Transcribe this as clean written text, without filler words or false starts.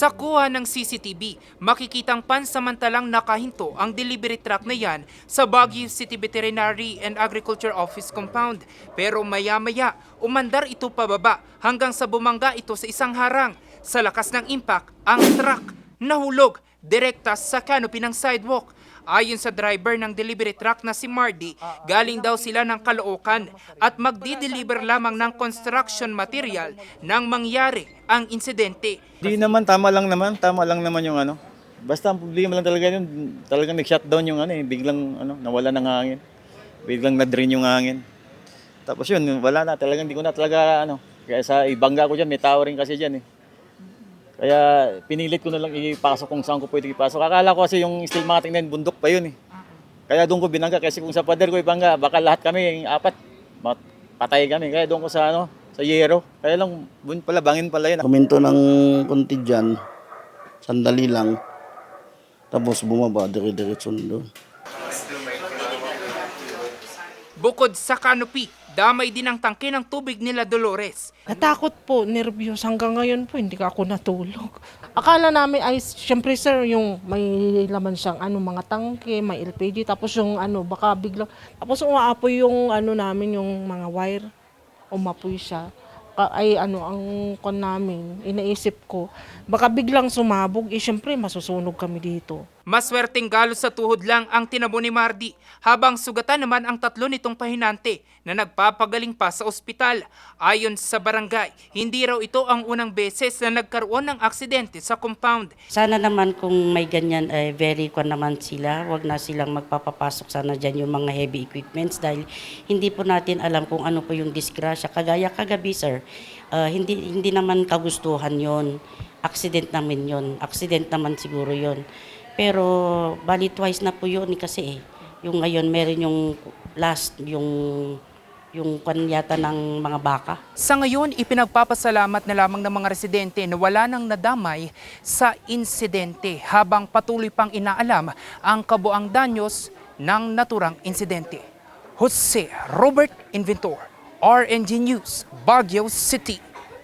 Sa kuha ng CCTV, makikitang pansamantalang nakahinto ang delivery truck na yan sa Baguio City Veterinary and Agriculture Office compound. Pero maya-maya, umandar ito pababa hanggang sa bumangga ito sa isang harang. Sa lakas ng impact, ang truck nahulog direkta sa canopy ng sidewalk. Ayon sa driver ng delivery truck na si Mardy, galing daw sila ng Caloocan at magdi-deliver lamang ng construction material nang mangyari ang insidente. Di naman, tama lang naman yung ano. Basta ang problema lang talaga yun, talagang nag-shutdown yung ano biglang nawala ng hangin. Biglang na-drain yung hangin. Tapos yun, wala na, talagang hindi ko na talaga Kaya sa ibangga ko diyan, may tower rin kasi diyan eh. Kaya pinilit ko na lang ipasok kung saan ko pwede ipasok. Akala ko kasi yung stigmatic na yun, bundok pa yun eh. Kaya doon ko binangga kasi kung sa pader ko ibangga, baka lahat kami, apat, patay kami. Kaya doon ko sa sa Yero. Kaya lang, bangin pala yun. Kuminto ng konti dyan, sandali lang, tapos bumaba, dire-diretso doon. Bukod sa canopy, damay din ang tangke ng tubig nila Dolores. Natakot po, nervyos. Hanggang ngayon po, hindi ka ako natulog. Akala namin ay, syempre sir, yung may laman siyang mga tangke, may LPG, tapos yung baka biglang, tapos umaapoy yung namin, yung mga wire, umapoy siya. Ang kon namin, inaisip ko, baka biglang sumabog, syempre masusunog kami dito. Maswerteng galos sa tuhod lang ang tinamo ni Mardy, habang sugatan naman ang tatlo nitong pahinante na nagpapagaling pa sa ospital. Ayon sa barangay, hindi raw ito ang unang beses na nagkaroon ng aksidente sa compound. Sana naman kung may ganyan, very naman sila, wag na silang magpapapasok sana dyan yung mga heavy equipments dahil hindi po natin alam kung ano po yung disgrasya. Kagaya kagabi sir, hindi naman kagustuhan yon. Accident naman siguro yon. Pero bali twice na po yun kasi yung ngayon meron yung last, yung kanyata ng mga baka. Sa ngayon, ipinagpapasalamat na lamang ng mga residente na wala nang nadamay sa insidente habang patuloy pang inaalam ang kabuang danyos ng naturang insidente. Jose Robert Inventor, RNG News, Baguio City.